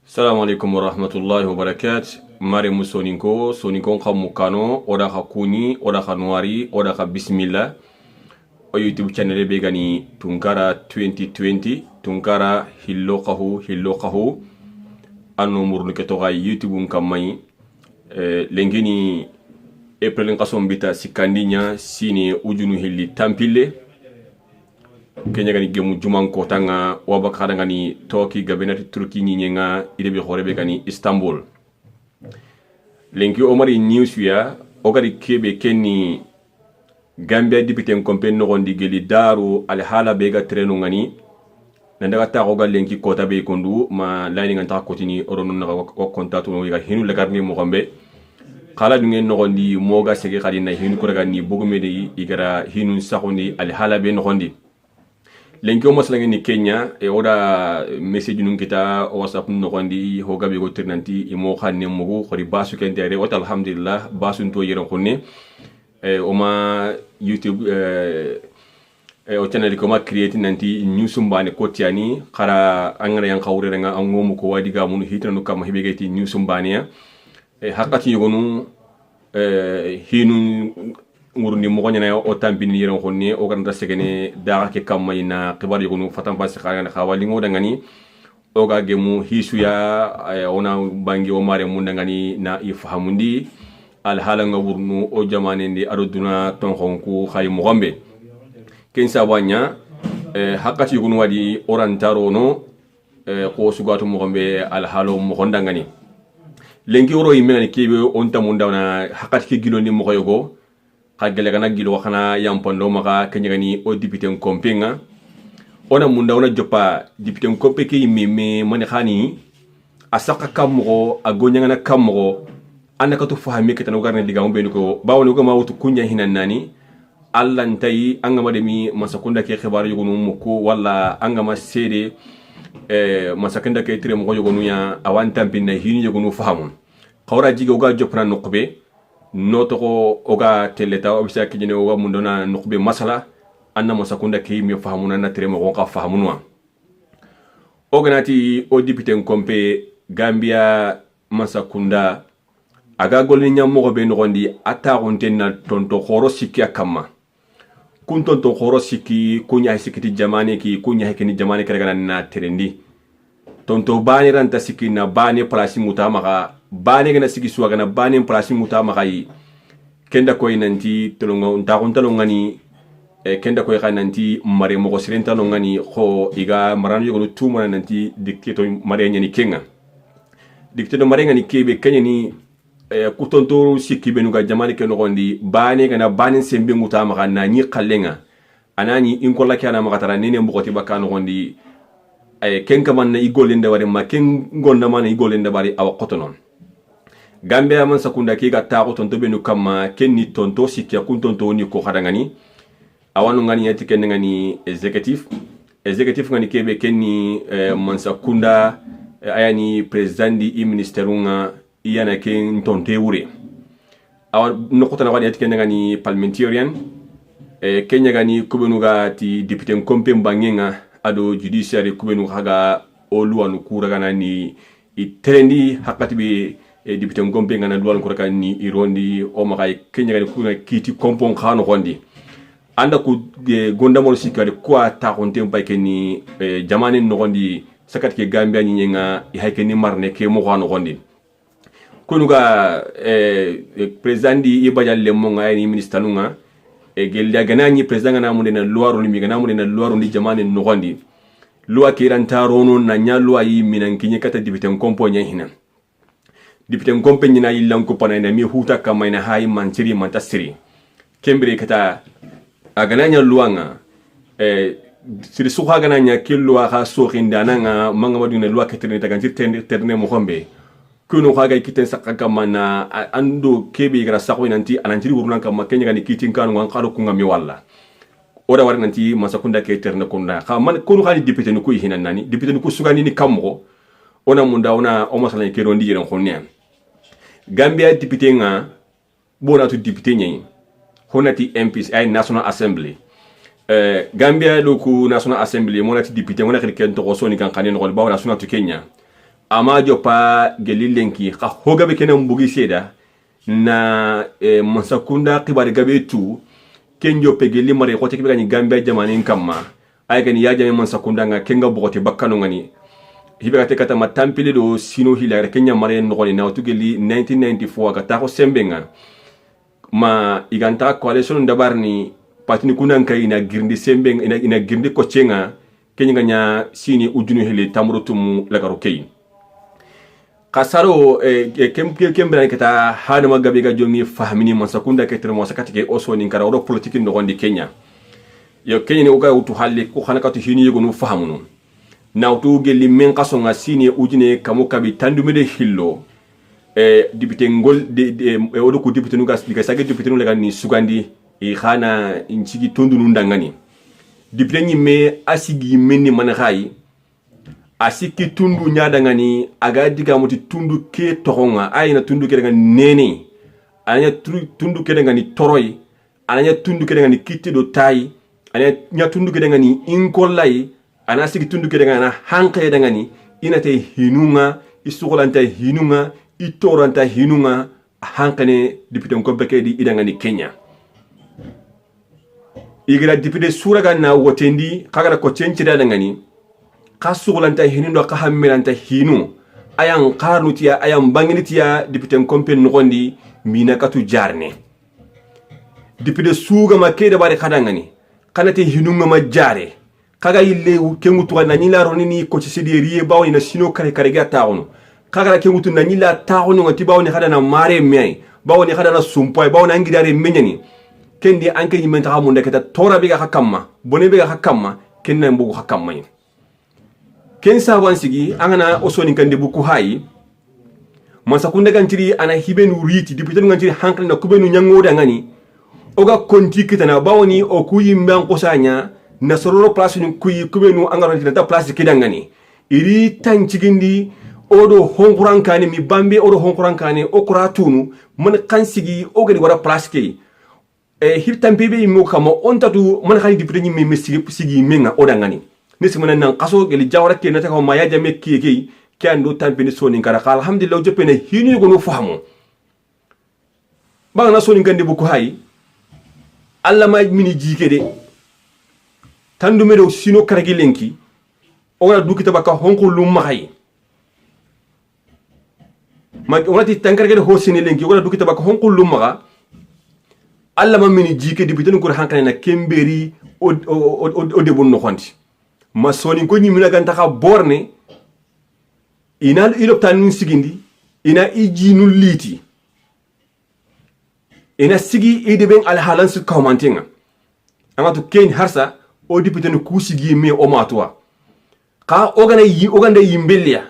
Assalamu alaikum warahmatullahi wabarakatuh. Mare musoninko soninko khamukano oda khakuni oda khanwari oda kha bismillah. O YouTube channel be gani Tunkara 2020 Tunkara hillo qahu anno murnu ke toga YouTube kamai lengini April ngasom bita sikandinya sini ujunu hilli tampile kenya gani gemu juman ko tanga wabaka ngani toki gabenati turki nyenga idebe khorebe gani Istanbul lenki omari news ya ogari kebe kenni Gambia député kompen no gondi geli daru al hala bega treno ngani nandaga ta ko lenki kota be kondu ma layni nganta kotini orono na ko kontatu no ga hinu lagarni mo gombe kala dungen no gondi moga sege khadi na hinu ko daga ni bogume de igara hinu saxondi al hala be no gondi lenki o maslangi ni Kenya e oda message nun kita WhatsApp no gondi ho gabe go tirnanti e mo xanne mugu khori basu kentere wa alhamdulillah basu to yero khonne oma YouTube o channel ko ma create nanti newsumbane kotiani khara angara yang khawre nga angomu ko wadi ga mun hitanu kam hebegeti newsumbane hakati yogonu hinu ngurni mo gonyana o tambini yero khonni o ganda segene daga ke kam mayna qibar yogonu fatam pas khara khawali ngoda ngani o ga gemu hisuya ona bangi o mare mun ngani na ifahamundi al halanga wurnu o jamane ndi aduna ton khonku khay mo gombe ken sabanya hakati yogonu wadi orantaro no ko sugatu mo gombe al halo mo gondangani lengi oro yimena kebe on tamunda na hakati ke gilondi mo koyogo khagele kana gilo khana yampondo maka kenyani o député kompenga ona munda ona jopa député kompe ke yimeme mane khani asaka kammo agonya na kammo anaka to fahami ke tanu garne diga mbeni ko bawoni ko mawtu kunya hinan nani alla ntai angama demi masakunda ke khibar yugunu muko wala angama sede masakunda ke tire mo yugunu ya awanta pinna hini yugunu fahamun khawra jiga uga jopra nokbe noto ko oga teleta obisa ke jene oga mundona nokbe masala anna masakunda ke mi fahamuna na tire mo ko fahamunwa oganati o député kompe Gambia masakunda aga golni nyammo be nogondi ata gontenna tonto khoro sikki akama kun tonto khoro sikki kunya sikiti jamane ki kunya hekeni jamane kare na terendi tonto bani ranta sikki na bani place mutama ga bani gana sikki suwa gana bani place mutama ga yi kenda koy nanti tolonga unta gontalo ngani kenda koy nanti mare mo ko sirenta no ngani kho iga marano yogo tuma nanti dictato mare nyani kenga dictato mare ngani kebe kenyani kutonto sikki benuga jamani ke nogondi bane gana bane sembe nguta maka na ni kallenga anani inkolla kana maka tara nene mbokoti bakano gondi kenka man na igolinde wari ma ken gonna man igolinde bari awa qotonon Gambia man sakunda ki ga taako tonto benu kama ken ni tonto sikki kuntonto ni ko khadangani awanu ngani yati ken ngani executive ngani kebe ken ni man sakunda ayani president di ministerunga iyana ken tonte wure awa nokota na wadi etikene ngani parliamentarian kenya gani kubenuga ti député kompe mbangenga ado judiciary kubenu haga oluwanu kuragana ni itrendi hakati be député kompe ngana luwanu kuraka ni irondi o makay kenya gani kuna kiti kompon khano gondi anda ku gonda mo sikari kwa ta konte mbake ni jamane no gondi sakati ke Gambia nyenga ihayke marne ke mo khano gondi kunuga president di ibajal le monga ni ministre nunga gelya ganani president na munde na luwaru ni gana munde na luwaru ni jamane no gondi luwa kiranta rono na nya luwa yi minan kinye kata député kompo nya hina député kompo nyina yilan ko pana na mi huta kama ina hay manchiri mantasiri kembre kata agananya luwanga siri suha gananya kilwa ha so khindana nga manga maduna luwa ketrene taganti terne mo khombe kuno khaga kiten sakaka mana ando kebe gara sakwe nanti anantiri wuruna kama kenya gani kitin kanu ngan khalo kunga mi walla oda war nanti masakunda ke terne kunda kha man kuno khali député ni ko hinan nani député ni ko sugani ni kammo ona munda ona o masala ke rondi yeren khonne Gambia député nga bona to député nyi honati MPs ay National Assembly Gambia loku National Assembly monati député monati ken to soni kan kanen ko bawo National to Kenya ama jopa gelilenki ka hogabe kenan bugi seda na masakunda kibari gabe tu kenjo pe geli mare ko tekbe gani Gambia jamanin kamma ay gani ya jame masakunda nga kenga bogote bakkano ngani hibe kate kata matampile do sino hilare kenya mare ngoni na to geli 1994 ka ta ko sembenga ma iganta coalition dabarni patini kunan kai ina girndi sembeng ina girndi ko cenga kenya nganya sini ujunu hele tamrutum lagaro kay kasaro kembra kata hada magabe ga jongi fahmini masakunda ketre mo sakati ke oso ni kara ro politique no gondi Kenya yo Kenya ni uga utu halle ko xanaka to hini yego no fahamuno nawtu gelli men kaso nga sini ujine kamo kabi tandumede hillo député ngol de odo ko député nugas diga sage député no lega ni sugandi e xana incigi tondu nu ndangani député ni me asigi menni man xayi asiki tundu nyada ngani aga diga muti tundu ke toronga ayina tundu ke ngani nene anya tundu ke ngani toroy anya tundu ke ngani kitti do tay anya tundu ke ngani inkolay ana siki tundu ke ngana hanke ngani inate hinunga isugolanta hinunga itoranta hinunga hankane député ko beke di idangani Kenya igira député suraga na wotendi kagara ko cencida ngani kasugulanta hinindo ka hammiranta hinu ayan qarnutiya ayan banginitiya député kompen nogondi mina katu jarne député suga makede bare kadangani kanate hinunga ma jare kaga yille kengutu na nyila ronini ko ci sedi riye bawo ina sino kare kare ga tawono kaga kengutu na nyila tawono ngati bawo ni kada na mare mei bawo ni kada na sumpoy bawo na ngidare menyani kendi anke yimenta hamunde keta tora biga hakamma bone biga hakamma kenna mbugu hakamma ni ken saban sigi angana osoni kande buku hayi masakunda gantiri ana hibenu riti dipitenu gantiri hankali na kubenu nyangoda ngani oga konti kitana bawoni o kuyi mban kosanya na sororo place ni kuyi kubenu angaro ta place kidangani iri tanchigindi odo honkurankani mi bambe odo honkurankani okura tunu man kansigi ogani wara place ke hirtan bebe mo kama ontatu man khali dipitenu mi sigi menga odangani nisi mana nan kaso geli jawra ke nata ko maya jame keke kando tampini soni kara alhamdulillah jopene hinu go no fahamu ba na soni gande bu ko hay alla ma mini jike de tandu medo sino karagi lenki ona dukita baka honko lum mahay ma onati tankarge de hosini lenki ona dukita baka honko lum maga alla ma mini jike de bitenu ko hankane na kemberi o de bon no xonti ma soni ko nyimina ganta ka borne ina iloptan sigindi ina ijinu liti ina sigi ideben al halans commentinga amatu ken harsa o député no kusigi me o matwa ka oganda yimbelia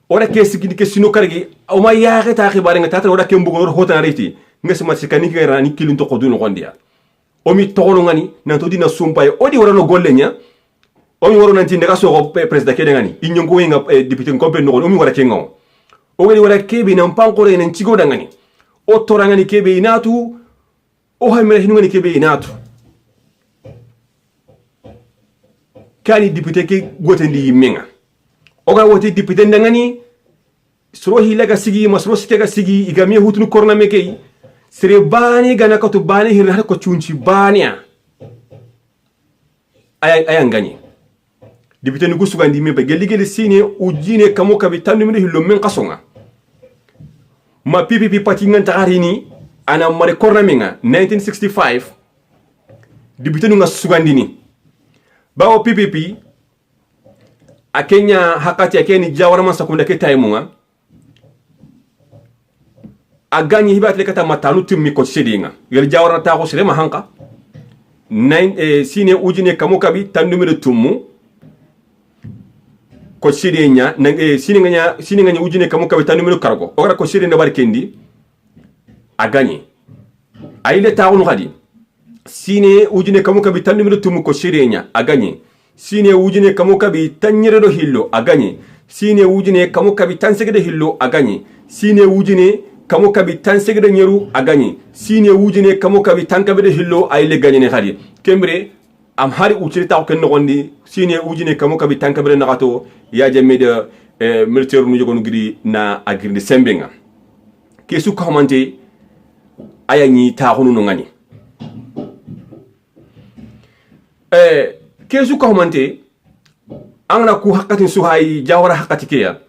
ora ke sigindi ke sino kargi o ma yaare ta xibare nga tata ora ke mbugo hotana reti ngasi ma sikani ke rani kilin to kodunu gondia o mi tokono ngani na to dina sumpay o di wara no gollenya o mi waro nanti ndeka soko president ke ngani inyongo wenga député kompe no o mi wara kengo o wali wara kebe na mpankore na nchigo dangani o torangani kebe inatu o hamira hinungani kebe inatu kani député ke gotendi yimenga o ga wote député ndangani soro hilaga sigi masro sikega sigi igami hutunu korna mekei sere bani gana ko to bani hirna ko chunchi bania ayangani député nugu sugandi me be geligeli sine ujine kamo kabitanu mi hillo men kasonga ma pipi pati ngantarini ana mare korna menga 1965 député nuga sugandi ni bawo pipi a Kenya hakati akeni jawara man sakunda ke taymunga a gagni hibatle kata matanu timmi ko sedinga gel jawara ta ko sere ma hanka sine ujine kamo kabi tandumire tummu ko sidenya sine nganya ujine kamo kabi tandumire kargo ora ko sidenya bar kendi a gagni ayle taawunu khadi sine ujine kamo kabi tandumire tummu ko sidenya a gagni sine ujine kamo kabi tanyere do hillo a gagni sine ujine kamo kabi tansege do hillo a gagni sine ujine kamo kabi tansege do nyeru a gagni sine ujine kamo kabi tankabe do hillo ayle gagni ne khadi kembre am hari uciri taw ken nogondi sine ujine kamo kabi tankabe nagato ya jemme de militaire nu jogonu gidi na agirde sembenga kesu ko xamante aya ñi taxunu no ngani kesu ko xamante angna ku hakatin suhay jawara hakati keya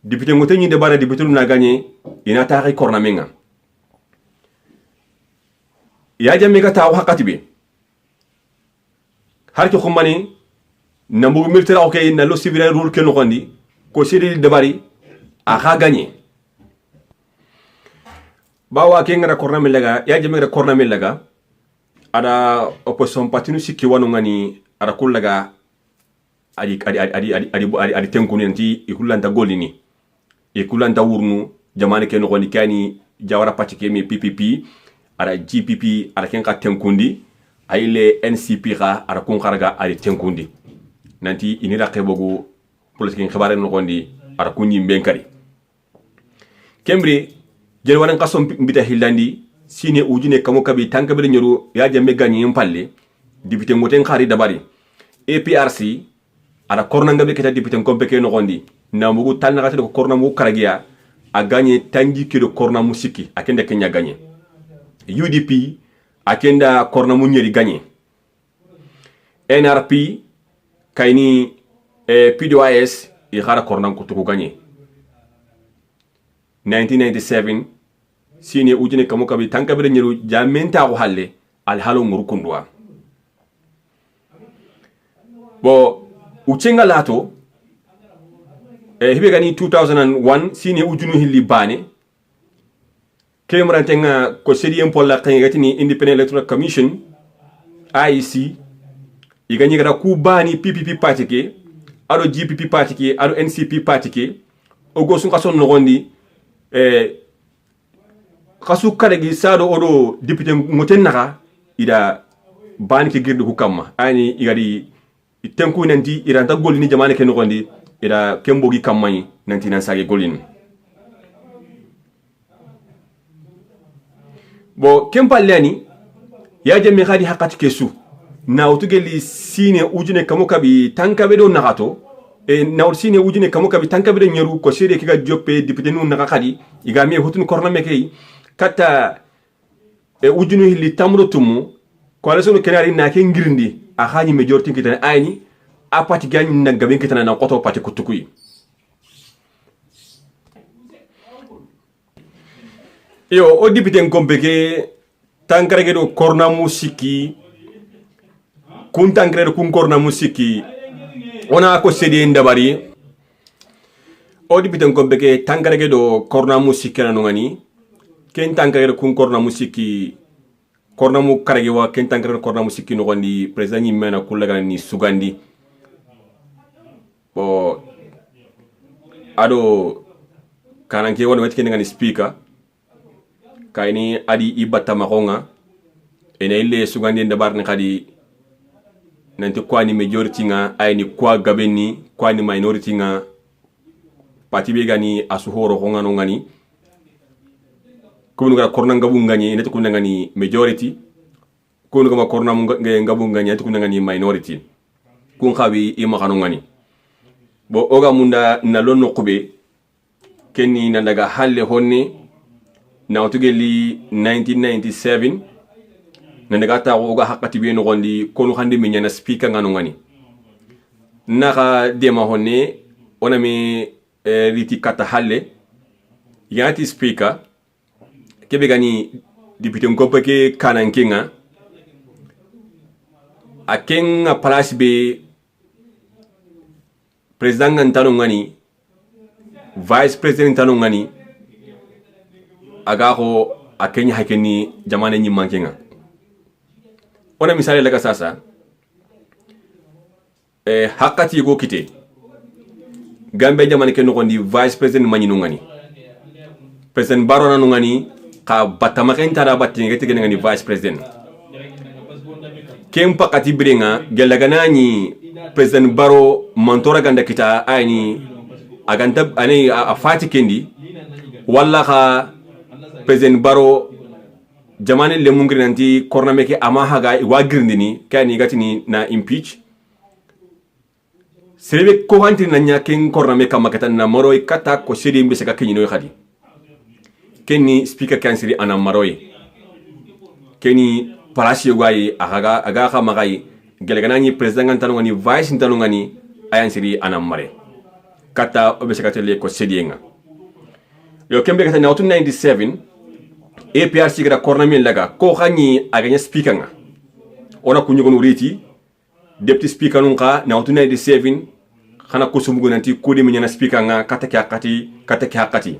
député ngote ñi de bara député na gagné ina taxi cornamenga ya jamme ga taw hakati be har ko xumani na mbugu militaire okay na lo civil rule ke no gondi ko sidi de bari a ha gagné bawa ke ngara cornamen laga ya jamme ga cornamen laga ada opposition parti sikki wanu ngani ada kullaga adi tenkuni nanti ikulanta golini ikulanta wurnu jamane ke no gondi kani jawara parti ke mi PPP ada GPP ada ken ka tenkundi ayle NCP ga ada kun kharaga adi tenkundi nanti ini raqebogu politique xibare no gondi ada kunyi mbenkari kembri jel wanan qasom mbita hillandi sine ujune kamo kabi tankabe nyoru ya jamme gagni mpalle député ngoten khari dabari APRC ada korna ngabe keta député kompeke no gondi na mugu talna gata ko korna mu karagiya a gagné tanji kilo korna musiki akende kenya gagné UDP akenda korna mu nyeri gagné NRP kayni PDOIS i khara korna ko to gagné 1997 sine ujune kamo kabi tankabe nyeru jamenta ko halle al halo nguru kundwa bo uchenga lato hibe gani 2001 sine ujunu hilli bane kemrantenga ko sedi empolla kangatini Independent Electoral Commission IEC igani gara ku bani PPP party ke ado GPP party ke ado NCP party ke ogo sun kason nogondi kasu karegi sado odo député ngoten naka ida bani ke girdu hukama ani igari tenku nanti iranta golini jamane ke nogondi ida kembogi kamani nanti nan sage golin bo kempallani ya jemme khadi hakati kesu na utugeli sine ujune kamokabi tankabe do nagato na sine ujune kamokabi tankabe do nyeru ko sede kiga joppe député nu naga khadi iga me hotun korna mekey kata ujunu hilli tamro tumu ko ala sunu kenari na ke ngirindi a khani majority kitana ayni a pati gagni na gaben kitana na koto pati kutukui yo o député ngombeke tankrege do korna musiki kun tankrege do kun korna musiki ona ko sedi ndabari o député ngombeke tankrege do korna musiki na ngani ken tankrege kun korna musiki korna mu karege wa ken tankrege korna musiki no gondi president ni mena kulaga ni sugandi bo ado kananke wona wetke ngani speaker kayni adi ibata makonga ene ile sugandi ndabar ni kadi nanti kwani majority nga ayni kwa gabeni kwani minority nga pati be gani asuhoro honga no ngani kunu ga korna ngabu ngani ene to kunna ngani majority kunu ga korna ngabu ngani to kunna ngani minority kun khawi i makano ngani bo oga munda na lonno kube kenni na daga halle honni na otugeli 1997 na daga ta oga hakati be no gondi kono hande mi nyana speaker ngano ngani naka dema honne ona mi riti kata halle yati speaker kebe gani député ngopeke kanankinga akenga place be président ngantano ngani vice président tano ngani agaho akenya hakeni jamane nyi mankenga ona misale laga sasa hakati go kite gambe jamane ken ngondi vice président manyino ngani président barona no ngani ka batama ken tara batte ngete ken ngani vice président kem pakati bringa gelaganani président baro mantora ganda kita ayni aganta ani a fati kendi walla ka président baro jamane le mungri nanti korna meke ama haga wa girndini kani gatini na impeach serebe ko hanti na nya ken korna me kam makata na maroy kata ko sedi mbe saka kenyi no khadi kenni speaker kansiri ana maroy kenni palasi gwai aga kha magai gelegana ni president ngantano ngani vice ngantano ngani ayan siri ana mare kata obe saka tele ko sedi nga yo kembe kata na 97 APRC gara korna min laga ko khani aganya speaker nga ona kunyo no riti deputy speaker nunka na 97 khana ko sumugo nanti kodi mi nyana speaker nga kata kati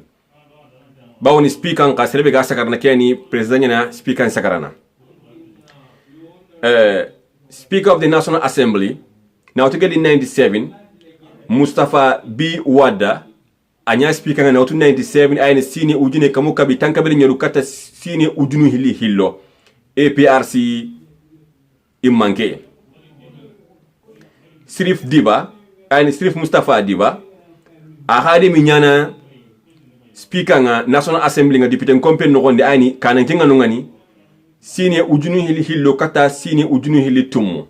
bawoni speaker nga serebe ga sakarna keni president na speaker sakarana Speaker of the National Assembly na 97 Mustafa B Wada anya speaker nga na 97 ayne sini ujune kamu kabi tankabele nyoru kata sini ujunu hili hillo APRC imanke Sirif Diba ayne Sirif Mustafa Diba ahade minyana speaker nga National Assembly nga député kompen no gonde ayni kanan kinga no ngani sini ujunu hili hillo kata sini ujunu hili tumu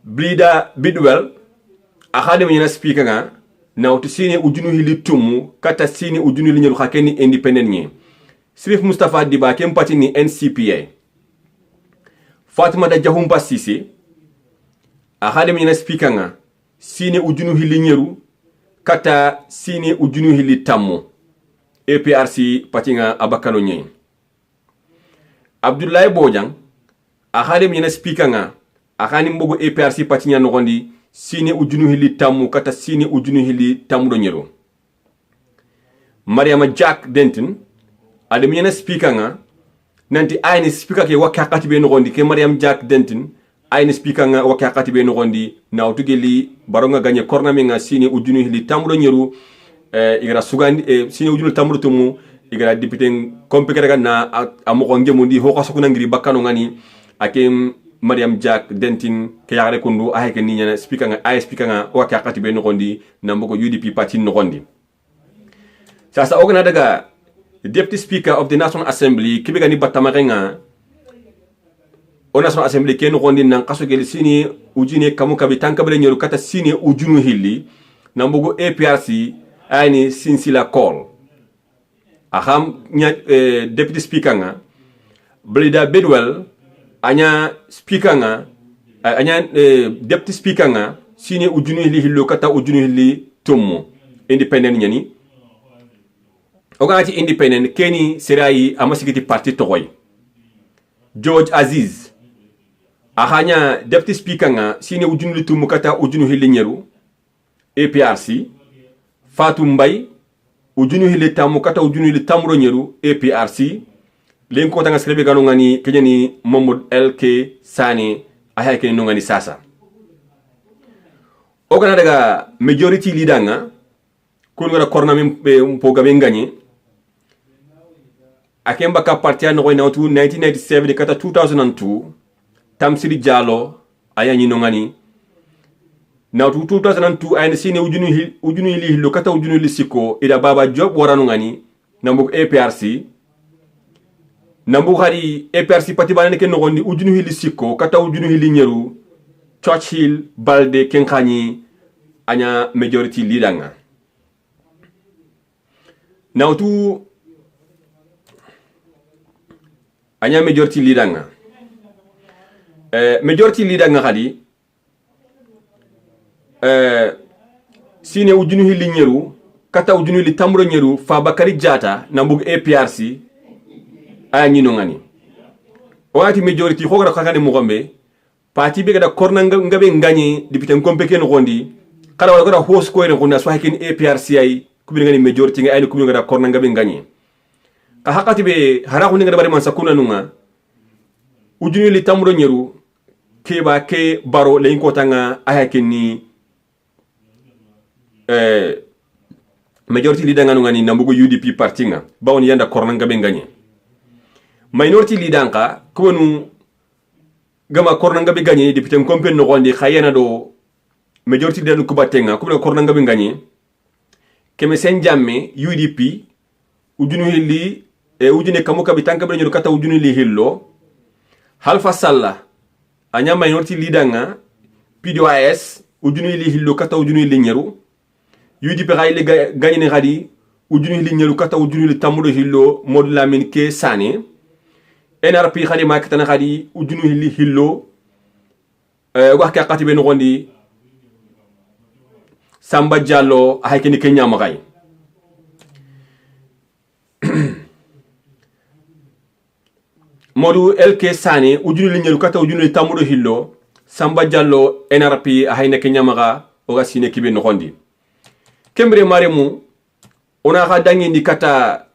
Blida Bidwell ahade minyana speaker nga na uti sini ujunu hili tumu kata sini ujunu hili nyeru hakeni independent nye Sirif Mustafa Diba kempati ni NCPA Fatima da Jahumpa Sisi ahade minyana speaker nga sini ujunu hili nyeru kata sini ujunu hili tamu APRC patinga abakano nye Abdullahi Bojang ahade minyana speaker nga ahani mbogo APRC patinya nogondi sini ujunu hili tamu kata sini ujunu hili tamu do nyero Mariama Jack Denton ade minyana speaker nga nanti ayni speaker ke wakakati be nogondi ke Mariam Jack Denton ayni speaker nga wakakati be nogondi na utugeli baronga ganye korna minga sini ujunu hili tamu do nyero igara sugandi sini ujunu tamu tumu igara député kompekere na amoko ngemundi hoko sokuna ngiri bakano ngani akem Mariam Jack Denton ke yagare kundu aheke ni nyana speaker nga ay speaker nga wakakati be nogondi na mboko UDP party nogondi sasa ogana daga deputy speaker of the National Assembly kibega ni batamarenga o National Assembly ken nogondi nan kaso gel sini ujine kamu kabi tankabele nyoru kata sini ujunu hili na mboko APRC ayni sinsila call aham nya deputy speaker nga Blida Bidwell anya speaker nga anya deputy speaker nga sini ujunu hili hillo kata ujunu hili tumu independent nyani ogati independent keni serai amasikiti party toy George Aziz ahanya deputy speaker nga sini ujunu hili tumu kata ujunu hili nyeru APRC Fatou Mbay ujunu hili tamu kata ujunu hili tamro nyeru APRC lenko tanga srebe ganu ngani kenyani Mahmoud LK Sani ahaya kene no ngani sasa ogana daga majority leader nga kun ngara korna mimpe mpoga bengani akemba ka parti an no 1997 kata 2002 Tamsiri Jallow aya nyino ngani na 2002 ayne sine ujunu hili hilo kata ujunu hili siko ida Baba Job waranu ngani nambuk APRC nambu hari APRC pati banane ken nogondi ujunu hili siko kata ujunu hili nyeru Churchill Balde Kenkani anya majority leader nga nautu anya majority leader nga majority leader nga hadi sine ujunu hili nyeru kata ujunu hili tamro nyeru Fabakary Jatta nambu APRC aya nyino ngani wati majority khogara kakane mugombe parti be gada korna ngabe ngani député kompeke no gondi kala wala gada host ko en gonda so hakin APRC ay kubin ngani majority ngai ay kubin gada korna ngabe ngani ka hakati be hara ko ngada bari man sakuna nunga ujuni li tamro nyeru ke ba ke baro le ko tanga aya kenni majority leader ngani nambugo UDP parti nga bawon yanda korna ngabe ngani minority leader nka kubenu gama korna ngabe gagné député kompen no gondi khayena do majority leader ko batenga kubenu korna ngabe gagné keme sen jamme UDP ujunu hilli ujune kamuka bitanka be nyodo kata ujunu li hillo Halfa Sallah anya minority leader nga PDOIS ujunu li hillo kata ujunu li nyeru UDP gayle gagné gadi ujunu li nyeru kata ujunu li tamudo hillo Modou Lamine Ke Sané NRP khali ma katana gadi ujunu li hillo wax ka khati ben gondi Samba Diallo haykeni Kenya magay Modou LK Sané ujunu li nyeru kata ujunu li tamudo hillo Samba Diallo NRP hayne Kenya maga oga sine kibe no gondi kembre maremu ona ga dangi ni kata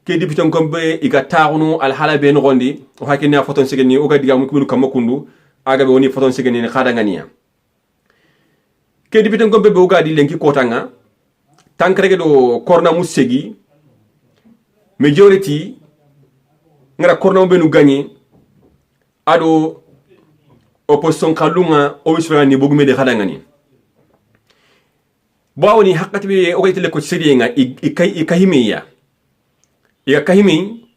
ke député ngombe iga taxunu al hala be no gondi o hakene a photon segeni o ga diga mu kibu kamakundu aga be woni photon segeni ni khada ngania ke député ngombe be o ga di lenki kotanga tankrege do korna musegi majority ngara korna be nu gagné ado opposition kalunga o wisra ni bogume de khada ngani bawoni hakkati be o gaytele ko sedi nga ikahimiya ya kahimi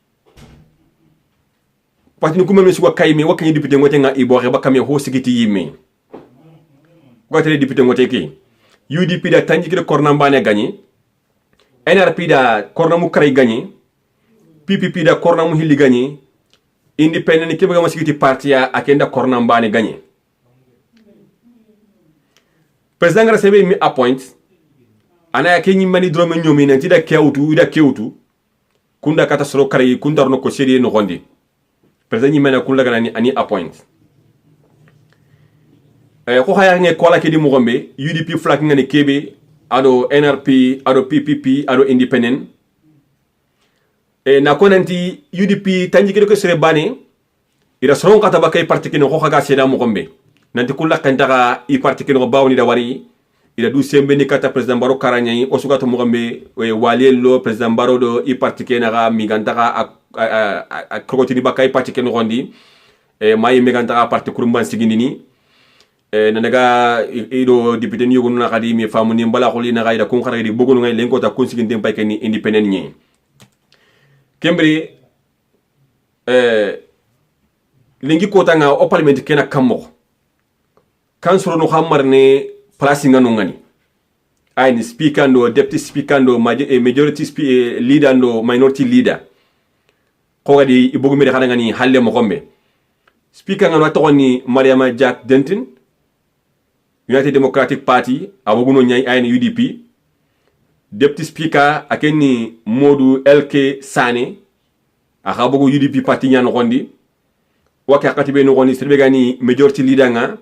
patini kuma mesu wa kahimi wa kanyi député ngote nga ibore ba kamé ho sigiti yimi ko tele député ngote ki UDP da tanji ki korna mbane gagné NRP da korna mu kray gagné PPP da korna mu hilli gagné independent ki ba sigiti partia akenda korna mbane gagné président ngara sebe mi appoint ana yake mani drome nyomi nanti da kewtu kunda kata soro kare kunda no ko seri no gondi president nyimena kunda gana ani appoint ko haya nge kola ke di mo gombe UDP flag ngani kebe ado NRP ado PPP ado independent na konanti UDP tanji ke ko sere bane ira soron kata bakay parti kino ko haga seda mo gombe nanti kula kantaka i parti kino bawni da wari ila du sembe ni kata president Baro Karanyai o sugato mo gambe walelo president Baro do i parti kenaga migantaka a krokotini bakay parti keno gondi mayi migantaka parti kurumban sigindini nanaga ido député ni yogonu na kadi mi famu ni mbala kholi na gaida kun khari bogonu ngay lenko ta kun siginde pay keni independent ni kembri lingi kota nga o parliament kena kammo kan soro no hamarne place ngano ngani ay ni speaker ndo deputy speaker ndo majority leader ndo minority leader ko gadi ibogu mi xana ngani halle mo gombe speaker ngano to ni Mariama Jack Denton United Democratic Party abogu no nyai ay ni UDP deputy speaker akeni Modou LK Sané akabogu UDP party nyan gondi waka katibe no gondi serbe gani majority leader nga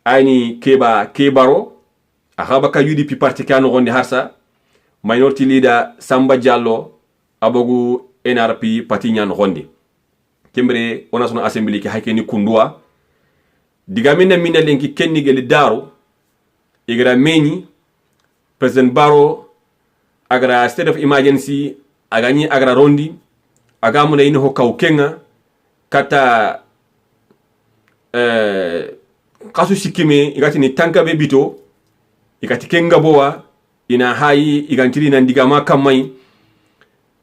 ayni kebaro akhabaka UDP parti kanu gondi harsa minority leader Samba Diallo abogu NRP parti nyan gondi kembre ona sona assembly ki hakeni kundua digamina mina lenki kenni gele daro igra meni president Baro agra state of emergency agani agra rondi agamuna ino ho kaukenga kata kasu sikime igati ni tanka be bito igati kenga boa ina hayi igantiri na ndigama kamai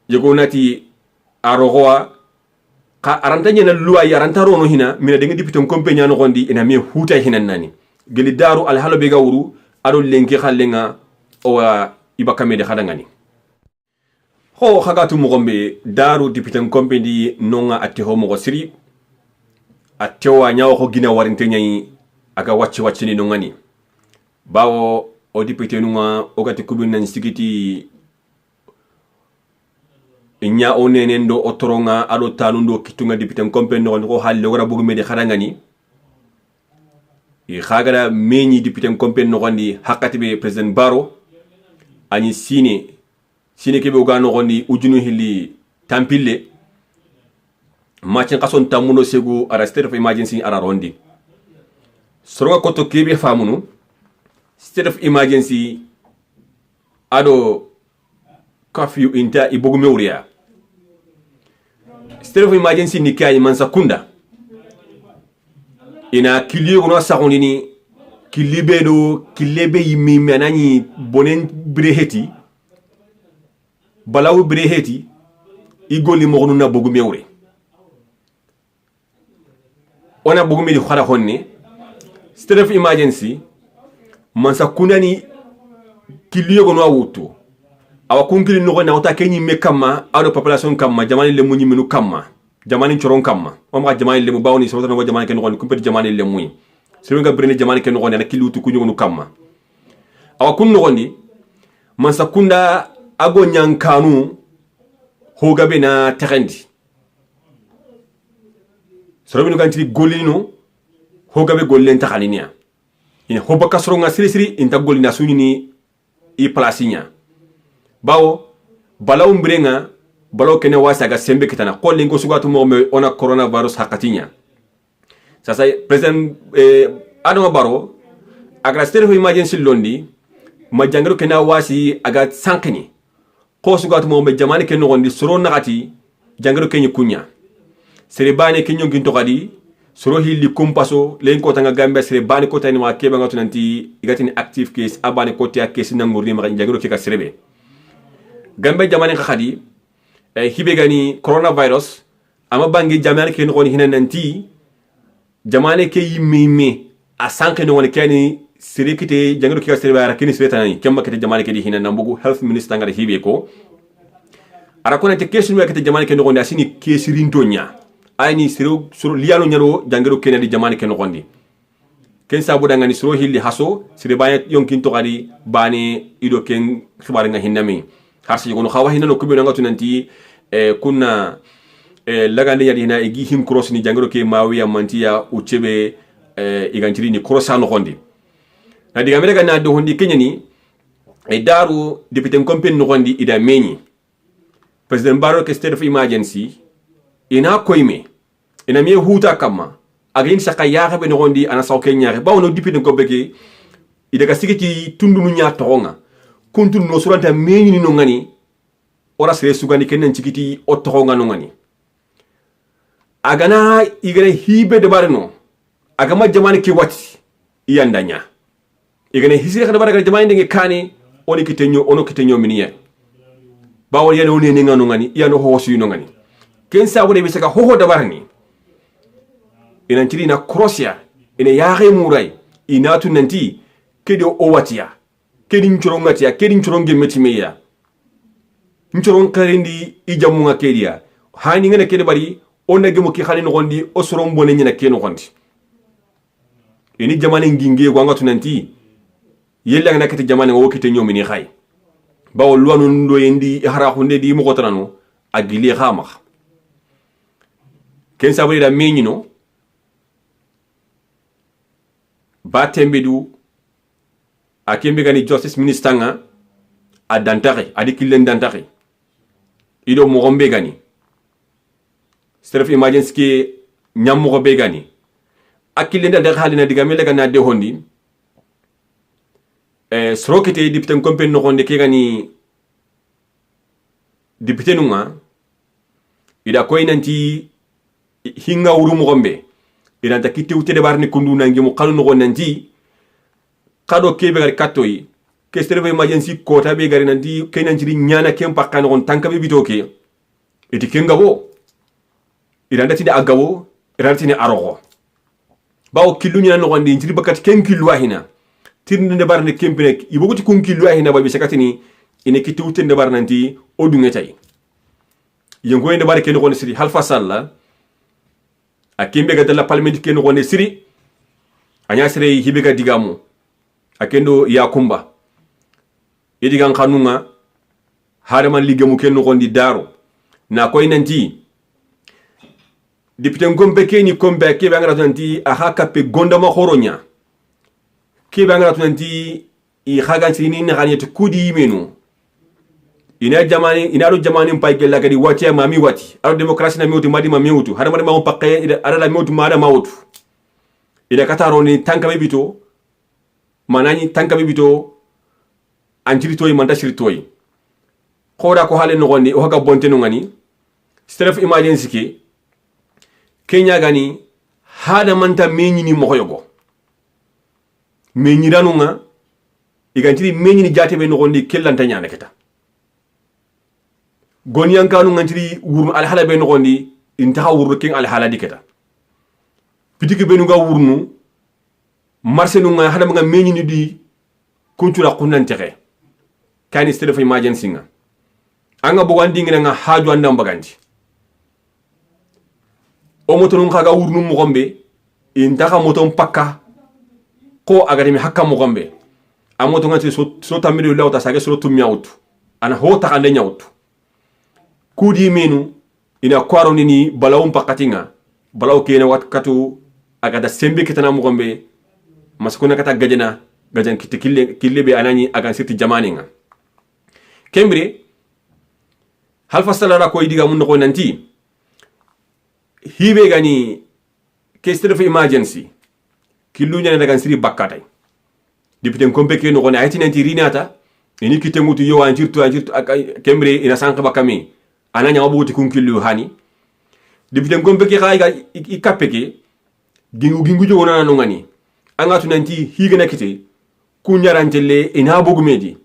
yegonati arogoa ka arantanya na luwa ya arantaro no hina mina dengi dipito kompenya no gondi ina me huta hina nani geli daru al halo be gawru ado lengi khallenga o ibakame de khadangani ho khagatu mo gombe daru dipito kompeni nonga atti ho mo siri attewa nyawo ko gina warintenya aga wacce ni nongani bawo o député nunga o gati kubin nan sigiti nya onenen do otoronga ado tanundo kitunga député kompen no ko halle wara bugu mede khadangani khagara meñi député kompen no gondi hakati be president Baro ani sine kebe ugano gondi ujunu hili tampille machin kason tamuno segu ara state of emergency ara rondi soroga koto kebe famunu state of emergency ado curfew inta ibogu meuria state of emergency ni kay man sakunda ina kiliyo no sakondini kilebe yimi menani bonen breheti balawu breheti igoli mognu na bogu meure ona bogu mi khara honni state of emergency mansa kunani kiliyo gono awutu awa kunkili no na ota kenyi me kama ado population kama jamani le munyi minu kama jamani choron kama mama jamani le mubawni so no jamani ken ngoni kumpeti jamani le munyi siringa brene jamani ken ngoni na kilutu kunyo no kama awa kun no ngoni mansa kunda ago nyankanu hogabe na terendi sorobinu gantiri golino hogabe gollen takhalinia ina hobaka soronga siri inta golina sunini i plasinya bawo balaw mbrenga balaw kene wasa ga sembe kitana kolle ngo sugatu mo me ona coronavirus hakatinya sasa president Adama Barrow agra state of emergency londi ma jangaro kena wasi aga sankini ko sugatu mo me jamani ken ngondi soro nakati jangaro kenyi kunya sere bane kenyo ginto kadi soro hilli kumpaso len ko tanga Gambia sere bane ko tani ma keba ngatu nanti igatini active case abane ko tia case nangurni ma jangaro ke ka serebe Gambia jamani khadi hibe gani coronavirus ama bangi jamani ken ngoni hinan nanti jamani ke yimime a sanke no woni kani sirikite jangaro ke ka serebe ara kini sretani kemma ke jamani ke di hinan nambugo health minister ngara hibe ko ara ko nanti case no ke jamani ke ngoni asini case rintonya ayni siro suro liano nyaro jangero kene di jamani ken gondi ken sabu danga ni suro hilli haso sire bane yonkin to gadi bani ido ken khibar nga hinami harsi gono khawa hinano kubi nga tunanti kunna lagande yadi hina igi him cross ni jangero ke mawiya mantiya uchebe igantiri ni crossa no gondi na diga mede na do hondi kenyani daru député kompen no gondi ida meñi president Barrow ke state of emergency ina koyme ina mi huta kama agin saka yaga be nogondi ana sawke nyaare bawo no dipide ko beke ida ka sigiti tundunu nya tonga kuntu no suranta meñi ni no ngani ora sere sugandi kenen cikiti o tonga no ngani agana igere hibe de barno agama jamani ki wati iyandanya igene hisire khada baraka jamani ngi kani oni kitenyo ono kitenyo miniye bawo yeno ne ngano ngani yano hosu no ngani ken sa wone bisaka hoho dabarani ina tiri na crossia ina yaare muray ina tu nanti kedo owatia kedin chorongatia kedin choronge metimeya nchoron karindi ijamunga kedia hani ngene kede bari onda gemo ki khani no gondi o soron bone nyina keno gondi ini jamane nginge gwanga tu nanti yella ngana kete jamane wo kete nyomi ni khay bawo luwanu ndo yendi hara hunde di mo kotrano agili khama ken sabri da meñino ba tembedu a kembe gani justice minister nga a dantare adi killen dantare ido mo gombe gani state of emergency ke nyam mo be gani akillen dantare halina diga mele gana de hondi srokete député kompen no gonde ke gani député nunga ida koy nanti hinga wuru mo gombe ina ta kitti wutte de barni kundu nangi mo kanu no nanti kado kebe gar katoyi ke serve emergency ko tabe gar nanti kenan jiri nyana kem pakkan on tanka be bitoke eti kenga bo ina ndati de agawo ina ndati ne arogo bawo killu nyana no gondi jiri bakat ken killu wahina tirnde de barni kempene iboguti kun killu wahina ba bi sakatini ina kitti wutte de bar nanti odunge tay yengo ende bar ken ko siri halfa salla akimbe ga dalla parliament ken ko siri anya sire hibe ga digamu akendo yakumba idigan kanunga hareman ligemu ken ko ndi daro na koy nanti député ngombe keni kombe ke bangara nanti aha kape gondama horonya ke bangara nanti i khagan sini ni ganyet kudi menu ina do jamani mpay gella gadi wati mami wati aro demokrasi na miutu madi mami utu hada madi ma pakke ara la miutu mada mawutu ida kataro ni tanka bibito manani tanka bibito anjiri toy manda shiri toy khoda ko hale no gondi o haka bonte no ngani state of emergency ke Kenya gani hada manta meñi ni mo yogo meñi ranunga igantiri meñi ni jate be no gondi kellanta nyana keta goniyan kanu ngantiri wurnu al hala be no gondi intaha wurnu king al hala diketa pitiki be no ga wurnu marché no nga hada nga meñi ni di kuncula kunnan tere kani state of emergency nga anga bogandi nga haju andam bagandi o motonun kaga wurnu mo gombe intaka moton pakka ko agademi hakka mo gombe amoto ngati so tamiri lawta sage so tum nyawtu ana hota kande nyawtu kudi menu ina kwaro nini balawum pakatinga balaw kene wat katu agada sembe kitana mo gombe masakuna kata gajan kiti kille be anani agan sirti jamani nga kembre halfa salara ko idiga mun ko nanti hibe gani ke state of emergency killu nyane daga siri bakatay député kompeke no gona ayati nanti rinata eni kite ngutu yo anjirtu kembre ina sanka bakami ananya wabuti kun killu hani député kompeke khayga ikapeke gingu jogona no ngani angatu nanti higena kite kunyarantelle ina bogumedi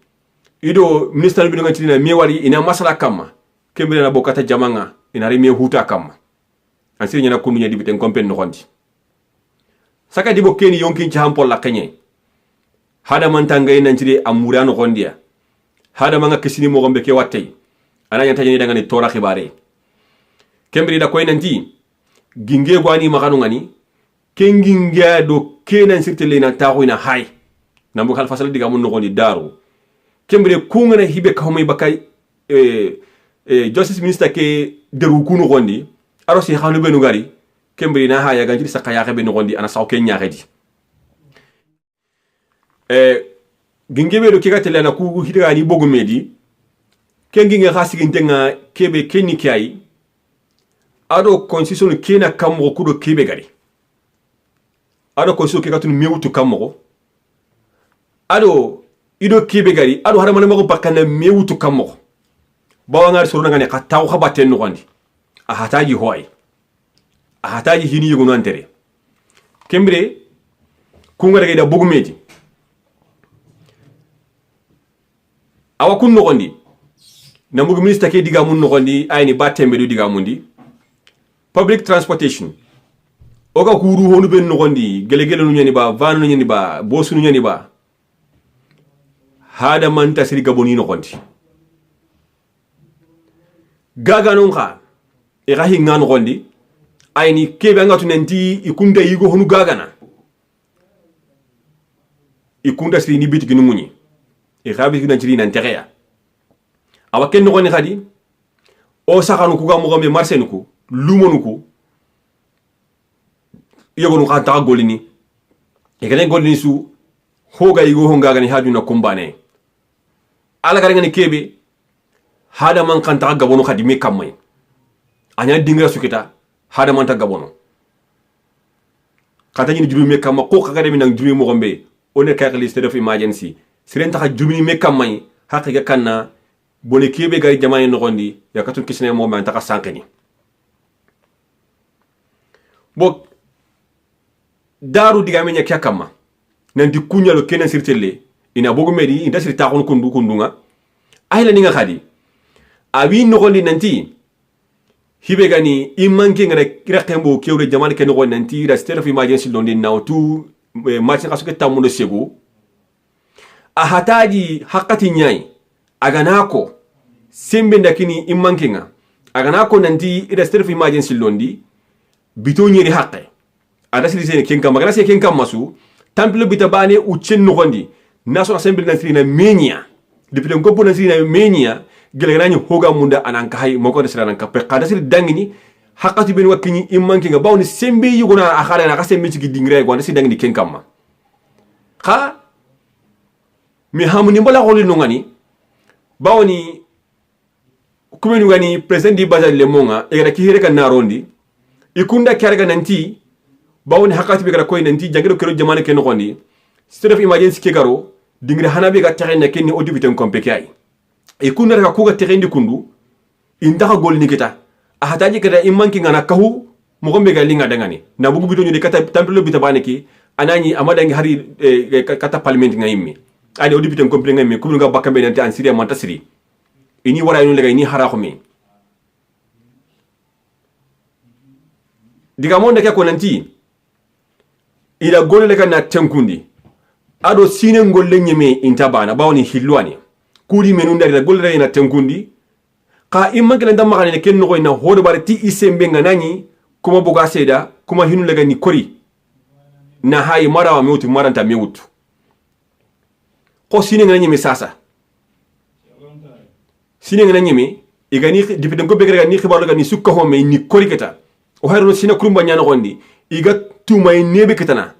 ido ministre bi ngati na mewali ina masala kama kembre na bokata jamanga ina remi huta kama ansiri nyana kunu nya député kompen no gondi saka dibo keni yonkin champol la kenye hada mantanga ina njire amurano gondia hada manga kisini mo gombe ke wattay ananya tajani daga ni tora khibare kembri da koy nanti ginge gwani maganu ngani kenginga do kenan sirtele na taxu ina hay nambu khal fasal diga mun no gondi daru kembri kungana hibe ka homoy bakay justice minister ke deru kunu gondi arosi xanu benu gari kembri na haya ganjiri sakaya xebe no gondi ana saw ke nyaxedi gingebe do kega tele na ku hidaga ni bogu medi kenginga khasigi ntenga kebe kenni kai ado constitution kena kammo kudo kebe gari ado constitution kega tun mewutu kammo ado ido kebe gari ado haramane mako bakana mewutu kammo bawangar suru ngane khataw khabaten no gondi a hataji hoy a hataji hini yugo non tere kembre kunga daga da bogu medi awa kun nogondi namugu minister ke diga mun nogondi ayni batembe do diga mundi public transportation oga kuru honu ben nogondi gelegele nu nyani ba vanu nu nyani ba bosu nu nyani ba hada man tasiri gaboni nogondi gaga nonga e gahi ngano gondi ayni kebe ngatu nanti ikunda yigo honu gaga na ikunda siri ni biti ginu munyi irabi gina jiri nan tereya awa ken no ni khadi o sakanu ku ga mo gombe marché nuku lumonuku yogonu ka ta golini e gane golini su hoga yigo honga gani haju na kumbane ala gari ngani kebe hada man kan ta gabono khadi me kamay anya dingra sukita hada man ta gabono kata ni juru me kamma ko ka gade mi nang juru mo gombe one ka state of emergency siren taka jumini me kamay haqiqa kanna bone kebe gari jamani no gondi yakatu kisne mo man taka sankeni bo daru diga menya kya kama nan di kunyalo kenen sirtelle ina bogo medi inda sirta kono kundunga ayla ninga khadi abi no gondi nanti hibe gani imanke ngare rakembo kewre jamani ken go nanti da state of emergency londi nawtu match kasuke tamundo sego a hataji hakati nyai aganako sembe ndakini imankinga aganako nanti ida state of emergency londi bito nyeri hakke ada sene kenka magana se kenka masu tampilo bitabane uchen nogondi national assembly nanti na menia depuis ngopo nanti na menia gelegrani hoga munda ananka hay moko desira nanka pe kada sir dangini hakati ben wakini imankinga bawni sembe yugona akhara na kasembe ci dingre gonda si dangini kenka ma kha mi hamuni mbala holi no ngani bawni kumenu ngani president di bazal le monga e gara kihire kan narondi ikunda karga nanti bawni hakati be gara koy nanti jangiro kero jamane ken gondi state of emergency ke garo dingre hanabe ga terrain ken ni odibiten kompekay ikunda ga kuga terrain di kundu indaga gol ni kita a hataji kada imanki ngana kahu mo gombe ga linga dangani na bugu bito ni kata tampilo bitabane ki anani amadangi hari kata parliament ngayimi ani odibiten complet ngami ko nga bakambe nanti an siria manta siri ini wara ñu legay ni hara xumi diga mo ndeke ko nanti ila gol le kana tenkundi ado sine ngolle nyeme intabana bawni hilwani kuri menu ndari golle na tengundi ka imagala ndam magane ken no ina hodo bare ti isembe nganani kuma boga seda kuma hinu lega ni kori na hayi marawa mewtu maranta mewtu ko sine ngana nyeme sasa sine ngana nyeme igani dipite ko begere ni xibaru ga ni sukka home ni kori keta o hayro sine kurumba nyana gondi iga tuma nebe ketana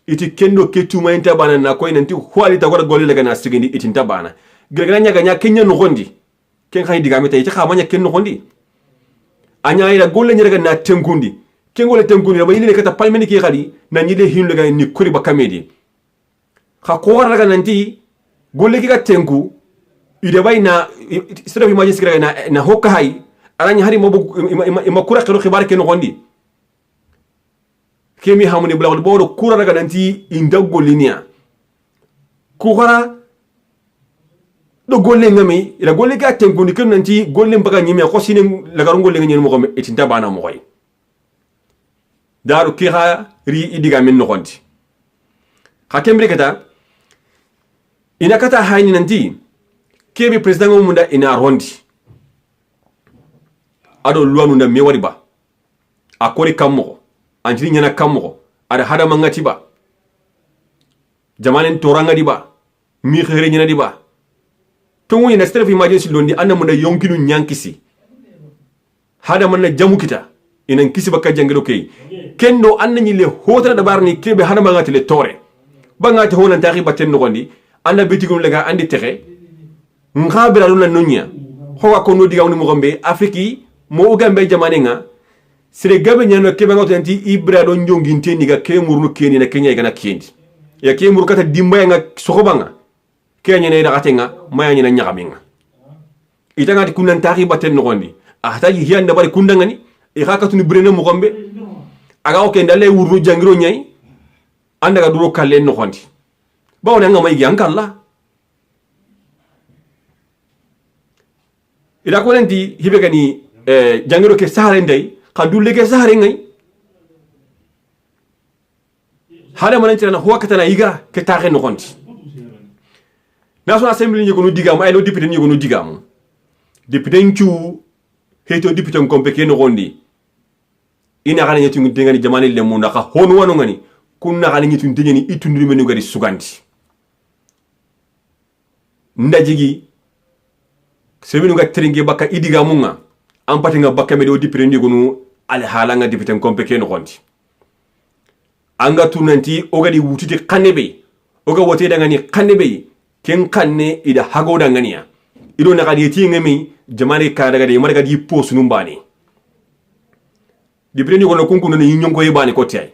iti kendo ke tuma inta bana na ko inanti hwali ta gora golle lega na sigindi iti inta bana gele nya ganya kenya no gondi ken khay digameta iti xamanya ken no gondi anya ila golle nyere na tengundi ken golle tengundi ba ile kata palmeni ki xali na nyile hinu lega ni kori ba kamedi xa ko wara ga nanti golle ki ga tengu ide bayna sira imaji sikira na hokka hay alanya hari mo ima kura xero xibar ken no gondi kemi hamuni bulagol bodo kura daga nanti inda golinia kura do golle ngami ila golle ga tengundi ken nanti golle mbaga nyimi ko sine la garu golle ngani mo ko etinta bana mo koy daru kira ri idiga min no gondi hakembre kata ina kata hayni nanti kebi president mo munda ina rondi ado luwanu nda me wari ba akori kammo anjiri nyana kammo ada hada mangati ba jamanen toranga di ba mi khere nyana di ba tongu ina stere fi emergency londi anna munda yonkinu nyankisi hada manna jamu kita ina kisi baka jangelo kay kendo anna nyile hotana da barni kebe hada mangati le tore bangati honan taxi batten no gondi anda betigun lega andi texe ngabira luna nunya hoga ko no diga woni mo gombe afriki mo gambe jamane nga sire gabe nyano kebe ngoto anti ibra do njongi nteni ga kemuru keni na kenya igana kendi ya kemuru kata dimba nga sokobanga kenya ne da katenga maya nyina nyagaminga itanga ti kunan taxi batten no gondi ahtaji hiyanda bari kundangani e hakatu ni brene mo gombe aga o kenda le wuru jangiro nyai anda ga duro kalle no gondi bawna nga may yankalla ila ko nanti hibe gani jangiro ke sahare ndey kandulle ke sahare ngay hada manan tirana huwa katana iga ke taxe no konti national assembly ni ko no digamu ay no député ni ko no digamu député ncu heto député ngombe ke no gondi ina kana nyatu ngani jamane le munda ka honu wanu ngani kunna kana nyatu ndeni itundu menu gari suganti ndajigi sebinu ga tringe baka idiga munga ampati nga baka medo député ni gonu al halanga député ngombe ke no gondi anga tunanti ogadi wutiti kanebe oga wote daga ni kanebe ken kanne ida hago daga niya ido na gadi ti ngemi jamane ka daga de marga di posu numbani député ni gono kunkuno ni nyongo yebani ko tay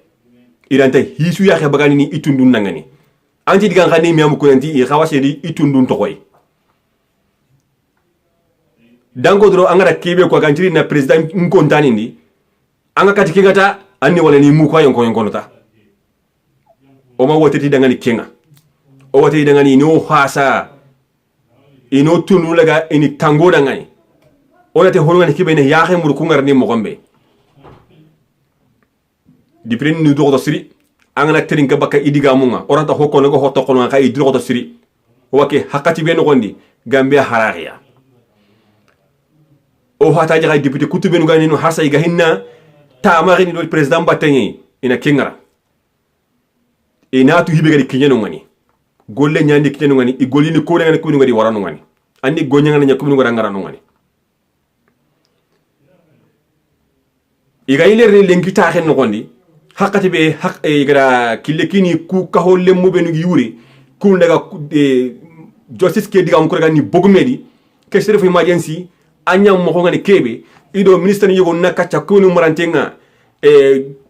idanta hisu ya xebagani ni itundun nangani anti diga ngani mi am ko nanti i xawase di itundun to koy dango dro angara kebe ko ganjiri na president nkontani ndi anga kati kingata anni wala ni mu ko yonko nota o ma woteti dangani kenga o woteti dangani no hasa ino tunu laga ini tango dangani ona te hono ngani kibe ne yaxe mur ku ngar ni mo gombe di pren ni do siri angana terinka baka idiga munga oranta hokko no hotto kono ka idro do siri wake hakati ben gondi gambia hararia o hata jaga député kutube no gani no hasa iga hinna ta mari ni do president batani ina kengara ina tu hibe gadi kinyano ngani golle nyandi kinyano ngani I golli ni ko ngani ko ngadi warano ngani andi gonya ngani nyakku ngara ngara no ngani iga iler ni lenki ta xen no gondi hakati be hak e gara kilekini ku ka holle mo benu yuri ku ndaga justice ke diga on ko gani bogumedi ke sere fu emergency anyam mo ngani kebe ido ministre ni yogo nakacha ko no marantenga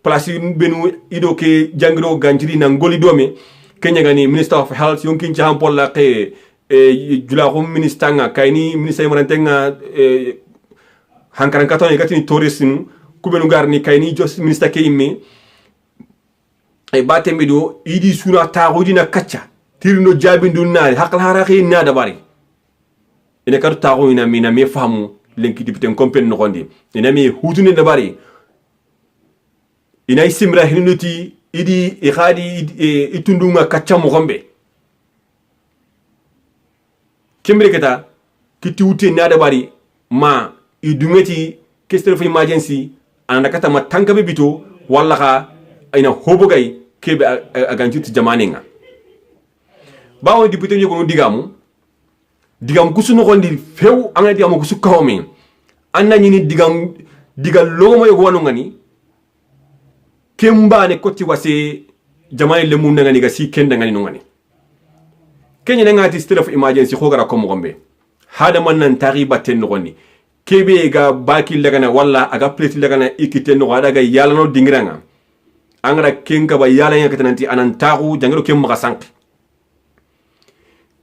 place benu ido ke jangiro ganjiri na ngoli dome kenya gani minister of health yonkin jam polla ke jula ko minister nga kayni ministre marantenga hankaran katon gatini tourism kubenu garni kayni just minister ke imme ay batembe do idi suna taxudi na kacca tirno jabindu naari hakal haraxi na dabari ina kar taxu ina mina me famu lenki député kompen no gondi ina me hutune dabari ina isimra hinuti idi ikhadi itundunga kacca mo gombe kembre keta kiti ute nada bari ma idungeti kestere of emergency anda kata ma tanka be bito walla ka ina hobogay kebe aganjiti jamanenga bawo député ni ko digam kusu no gondi few anga digam kusu kawme anna ni digal logo yo wonu ngani kemba ne koti wase jamane le mun ngani ga si kenda ngani no ngani kenya ngati state of emergency ko gara ko mo gombe hada man nan tariba ten no gonni kebe ga baki lagana walla aga plate lagana ikite no wada ga yala no dingiranga angara kenga ba yala nya katananti anan tagu jangiro kem maka sank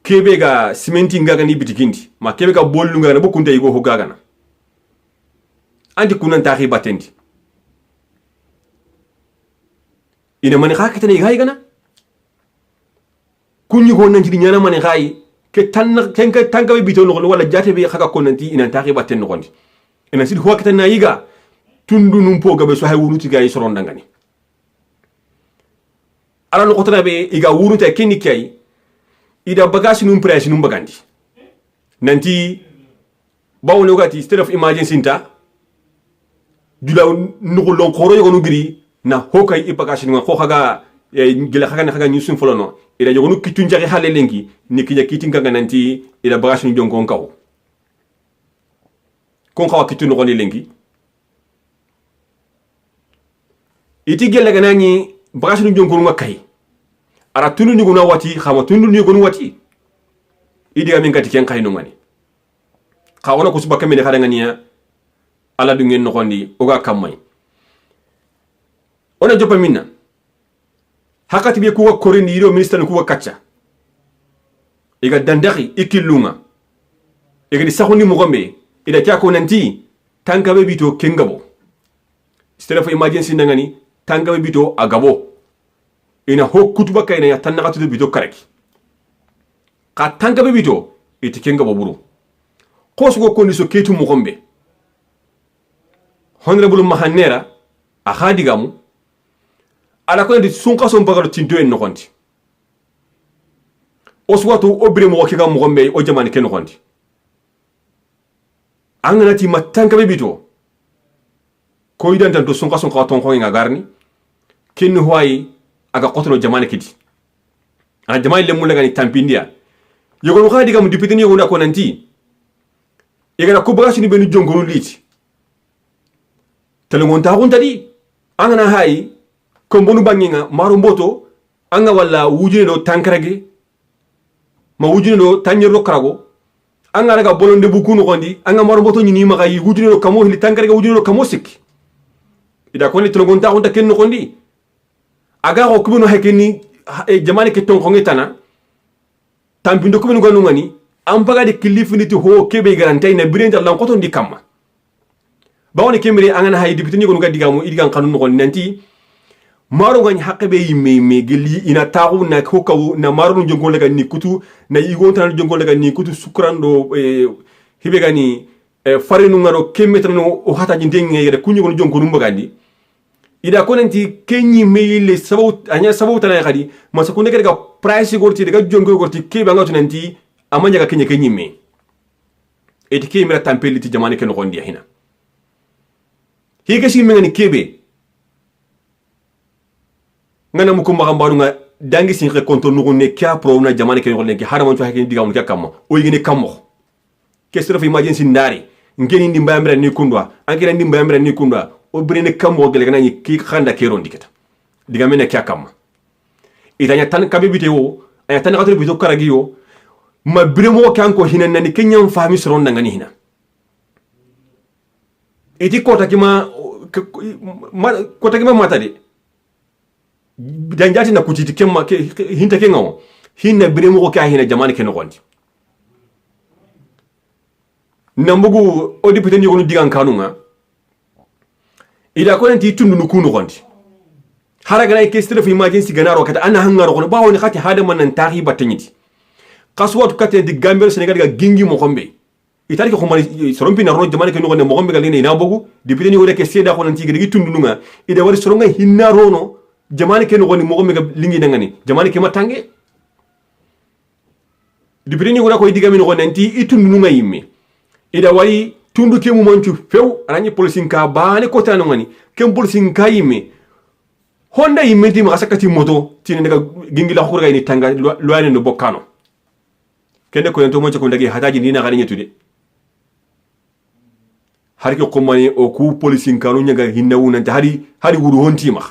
kebe ga cementi ngaga ni bitikindi ma kebe ga bollu ngaga bo kunta yigo ho gagana andi kunan tariba tendi ina mani khakitane gai gana kunyi ko nan nyana mani gai ke tan kenka tanka be bito no wala jate be khaka ko nanti ina tariba ten no gondi ina sid ho kitana yiga tundu num po gabe so hay wuruti gai soron dangani ala no kotana be iga wuruta kenni kay ida bagasi num press num bagandi nanti bawno gati state of emergency nta dula nugo lon khoro yogo nugiri na hokay i bagasi num ko khaga gila khaga na khaga nyusun folono ida yogo nu kitun jari hale lengi ni kinya kitin kanga nanti ida bagasi num jongon kaw kon khawa kitun no ni lengi iti gele ganani bagasi num jongon ngakay ara tunu ni guna wati khama tunu ni gunu wati idi amin gati ken kayno ngani khawona ko subaka mene khada ngania ala du ngeen nokondi oga kamay ona jopa minna hakati be ko korindi yido minister ko kacca iga dandaki ikilunga iga di sakhoni mo gombe ida kyako nanti tanka be bito kengabo state of emergency ngani tanka be bito agabo ina ho kutuba kayna ya tanna gatu bito karaki ka tanka be bito itikenga boburu kosugo kondiso ketu mo gombe honorable mahanera a khadigamu ala ko ndi sunka son bagalo tinto en nokonti oswatu obre mo kiga mo gombe o jamani ken nokonti anganati matanka be bito ko idan to sunka son ka ton ko nga garni ken hoyi aga qotlo jamane kiti an jamane le mulla gani tampindia yogo no khadi gam député ni yogo ko nanti igara ko bagasi ni benu jongonu liti telongon ta gon tadi angana hay ko bonu banginga maru mboto anga wala wujine do tankrage ma wujine do tanyero karago anga raga bolonde buku no gondi anga maru mboto ni ma gayi wujine do kamo hili tankrage wujine do kamo sik ida ko ni telongon ta gon ta ken no gondi aga ko kubuno hakeni jamane ke ton kongi tana tampindo kubuno ganu ngani ampaga de kilifiniti ho kebe garantay na birenda lan koton di kamma bawoni kemri angana hay député ni gonu gadigamu idigan kanun no nanti maro ngani hakabe yimme me geli ina taxu na ko kaw na maro jongo lega ni kutu na igon tan jongo lega ni kutu sukrando hibe gani farinu ngaro kemetano o hata jindenge yere kunyu gonu jongo numba gandi ida konenti kenyi meile sababu anya sababu tana khadi masakune ga price gorti daga jongo gorti ke banga tunanti amanya ga kenyi me etike mira tampeliti jamane ken gondi hina higa shi mengani kebe ngana mu ko magambaru nga dangi sin re konto nugo ne kya pro na jamane ken gondi hada man to hakin diga mun kammo o yigene kammo kesro fi emergency ndari ngeni ndi mbayamira ni kundwa angena ndi mbayamira ni kundwa o brene kammo gele gana ki khanda kero ndiketa diga mena kya kam itanya tan kabe biteo aya tan gatri bito karagiyo ma bremo kanko hinana ni kenyam fami soron ngani hina iti kota kima matade danjati na kutiti kemma hinta kengawo hinna bremo ka hina jamane ken gondi nambugu o député ni gonu digan kanunga ida ko nanti tundu nu kunu gondi haragana ke state of emergency ganaro kata ana hangaro kono bawo ni khati hada man nan tahi batanyiti kaswatu kate di Gambia Senegal ga gingi mo gombe itari ko mari sorompi na ro jamane ke no gone mo gombe ga lene ina bogu député ni wona ke seda ko nanti gi tundu nga ida wari soronga hinna rono jamane ke no gone mo gombe ga lingi dangani jamane ke matange député ni ko diga min ko nanti itundu nga yimme ida wari tundu ke mu manchu few anani police ka baane ko tanu ngani kem police ka yimme honda yimme ti ma sakati moto tini daga gingila ko ga ni tanga loane no bokkano kende ko ento mo ko ndagi hataji ni na gani nyetude har ke ko mani o ku police ka no nyaga hinna wunante hari wuru honti ma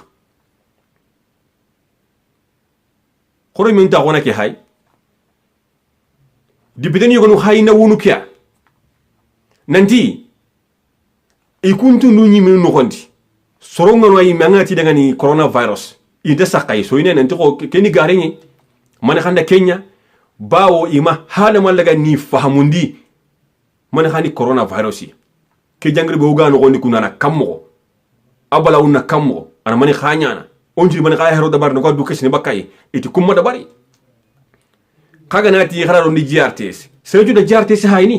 khoro min ta gona ke hay député ni ko no hayna wunu kya nanti ikuntu nu nyimi no kondi soronga no ay mangati daga ni coronavirus ida sakay so ine nanti ko keni garenye man khanda Kenya bawo ima hala malaga ni fahamundi man khani coronavirus ke jangre be ugano gondi kunana kammo abala unna kammo ana mani khanyana onjiri man khaya hero dabar no ko du kesni bakay iti kumma dabari kaga nati khararo ndi GRTS seju da GRTS hayni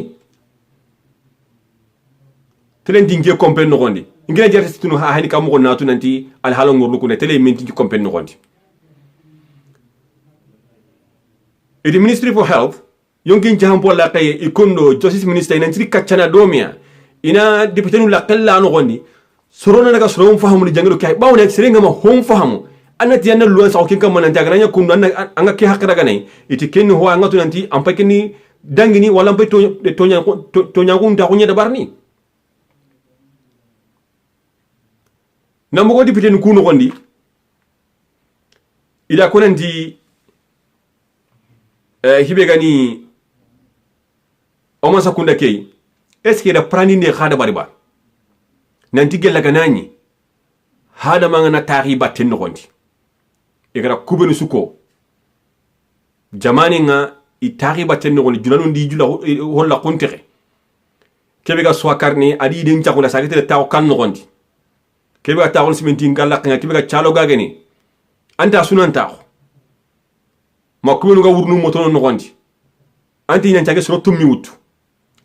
telen dinge kompen no gondi ngina GRTS tunu hayni kam ko natu nanti al halo ngorlu ko ne tele minti ci kompen no gondi e the Ministry for Health yongin jaham po la kay ikondo Justice Minister nanti kaccana domia ina député nu la kala no gondi sorona daga sorom fahamu ni jangiro kay bawne serenga ma hom fahamu anati yanna luwa sa okin kam nan tagana nya kundu anga ki hakra ganay iti kenni ho anga tunanti ampa kenni dangini wala ampa tonya kunta kunya dabarni namugo député nu kuno gondi ila konanti hibe gani oma sakunda kay est-ce que da prani ne khada bariba nanti gella ganani hada mangana tari batten no gondi igara kubenu suko jamani nga itari batten no gondi junanu ndi jula holla kontere kebe ga swakarni adi den chakula sagete taw kan no gondi kebe ga tawon simenti ngalla nga kebe ga chalo gageni anta sunan taw ma kubenu ga wurnu moto no gondi anti nyan chage suro tummi wutu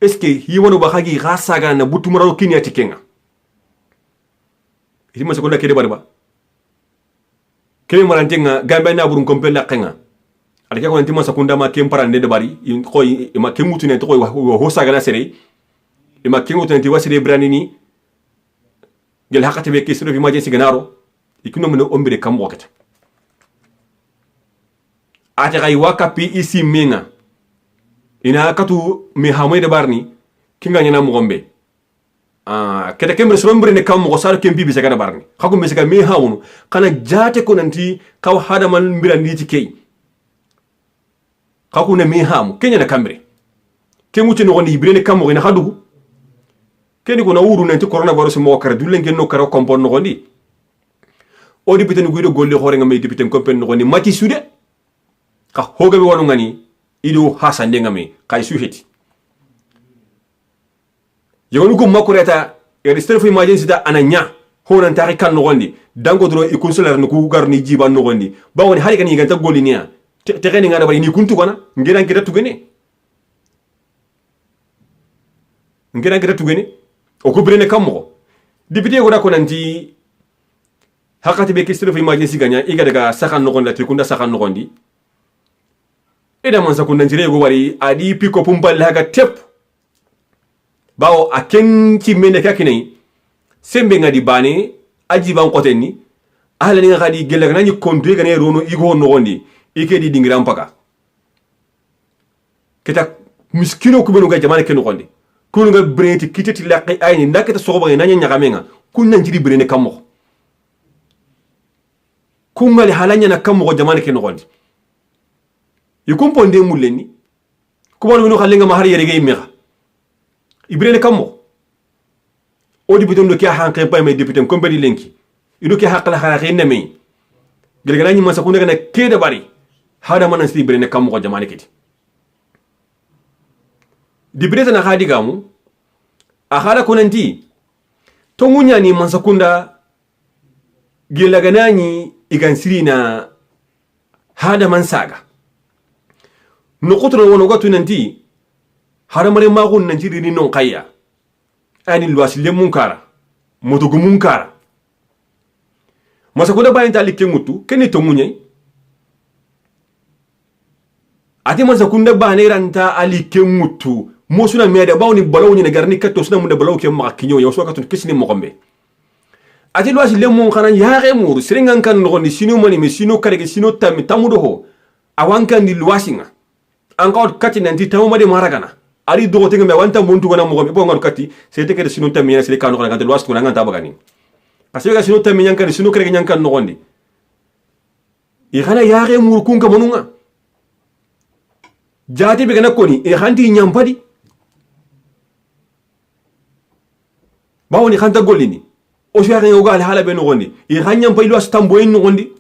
est-ce que hiwono ba khagi rasaga na butumaro kinya tikenga iti ma sekonda kede bariba kebe marantenga gambe na burun kompella kenga alike ko ntima sakunda ma kem parande de bari ko ma kemutu ne to ko ho saga na sere ma kemutu ne ti wasire branini gel hakati be kisro fi majensi ganaro ikuno meno ombire kam wakata ate gai wakapi isi menga ina katu mi hamoy de barni kinga nyana mo gombe kete kemre sombre ne kam ko sar kempi bi sagana barni xakum be saga mi hawunu kana jaate ko nanti kaw hada man mbira ndi ci kay xaku ne mi hamu kenya na kamre kemu ci no ni bi ne kam ko ina hadu keni ko na wuru nanti coronavirus mo kar dulle ngeen no karo kompon no gondi o di bitene guido golle hore ngam di bitene kompen no gondi mati sude ka hoga be wonu ngani ido hasande ngami kay suheti yonu ko makureta e state of emergency da ananya honan tari kan no gondi dango dro e consular no ku garni jiban no gondi ba woni hari kan yiganta goliniya te gani ngara bari ni kuntu kona ngeran kita tugene o ko brene kammo député ko da ko nanti hakati be state of emergency ganya iga daga sakan no gondi la tikunda sakan no gondi eda man sakunda njire go wari adi piko pumbal haga tep bawo a kenki mene kakine sembe ngadi bane aji ban kotenni ala ni ngadi gele ngani kontu gane rono igo no gondi ike di dingiram paka keta miskino ko benu ga jamane ken gondi kunu ga brenti kitati laqi ayni ndakata sogo ba nanya nyagamenga kunna njiri brene kammo kungali halanya na kammo jamane ken gondi yikum ponde muleni kuma no khalenga mahari yere ge imega ibrene kammo odi biton do ki hanke pay may député ko bari lenki ido ki hakala khara khine me gel gana ni masa ko ne kede bari hada manan si ibrene kammo ko jamane kiti député na khadi gamu akhara ko nanti to munya ni masa kunda gel gana ni igansiri na hada man saga no kotro wono gatu nanti haramare magun nan jiri ni non kayya ani luwasi le munkara moto gu munkara masa ko da bayin tali ke mutu keni to munye ati masakunda bane ranta ali kemutu mosuna mede bawni balaw ni garni katto suna munda balaw ke ma kinyo yo so katun kisni mo gombe ati lo asi lemon khana yaare muru siringan kan no ni sino mani me sino kare sino tammi tamudo ho awanka ni luwasinga anka kati nanti tamu de maragana ari do tenga me wanta muntu gona mo gombe bo ngar kati sete kede sino tammi sele kanu kana kan luwas ko nganta bagani asega sino tammi nyankan sino kare nyankan no gondi i khana yaare muru kun ka monunga jati be gana koni e khanti nyampadi bawni khanta golini o share ngo gal hala be no gondi e khanyam pay lo astambo en no gondi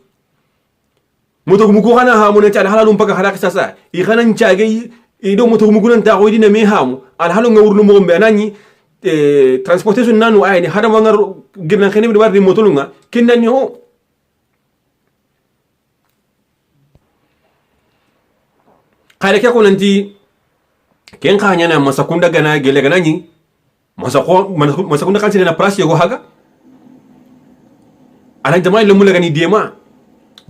moto mu ko khana ha mo ne tal hala dum paka halaka sasa e khana nchaage e do moto mu kunan ta ko dina me hamu al halu ngawru no mo be anani transportation nanu ayni hada wangar girna khene be wardi moto lunga kinani ho kare ke ko nanti ken khanya na masakunda gana gele gana ni masakunda kan sina price yo haga ala jamay lo mulaga ni dema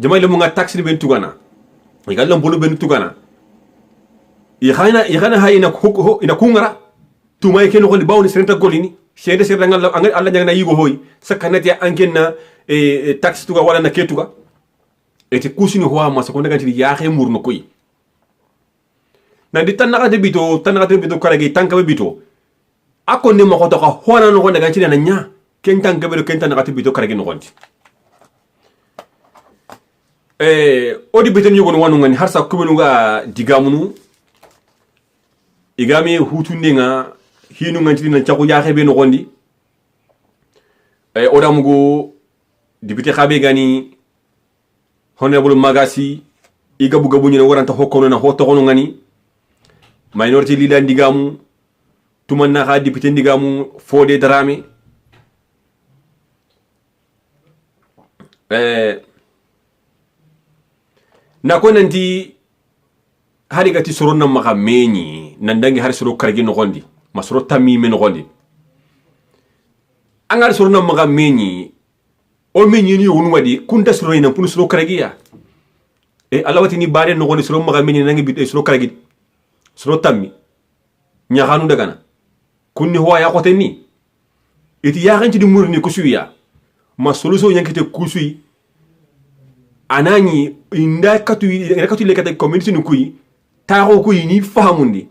jamay lo nga taxi ben tugana igal lo bolu ben tugana i khana ha ina kungara tumay ken ko li bawni serenta golini sede serda ngal alla jangna yigo hoy sakanati ankenna taxi tuga wala na ketuga eti kusini ho masakunda kan ti ya khe murno koy nandi tanaka de bito karagi tanka be bito ako ne mo ko hona no daga ci na nya ken tanka be ken tanaka bito karagi no gonti odi bito nyugo no wanu ngani harsa kubenu ga digamunu igami hutu ndinga hinu nganti na chaku ya xebe no gondi oda mugo dibite xabe gani honorable magasi igabu gabu ni waranta hokkono na hoto kono ngani minority leader ndigamu tumanna ha député ndigamu Fodé Dramé nako nanti hari gati soro na maka meni nandangi hari soro kargi no gondi masoro tammi men gondi angar soro na maka meni o meni ni wonu wadi kunta soro ina pun soro kargi ya alawati ni bare no gondi soro maka meni nangi bit soro kargi soro tammi nyaxanu dagana kunni ho ya xote ni iti ya xanti di murni kusuya ma solution yankete kusui anani inda katu le kata community nu kuyi taxo kuyi ni fahamundi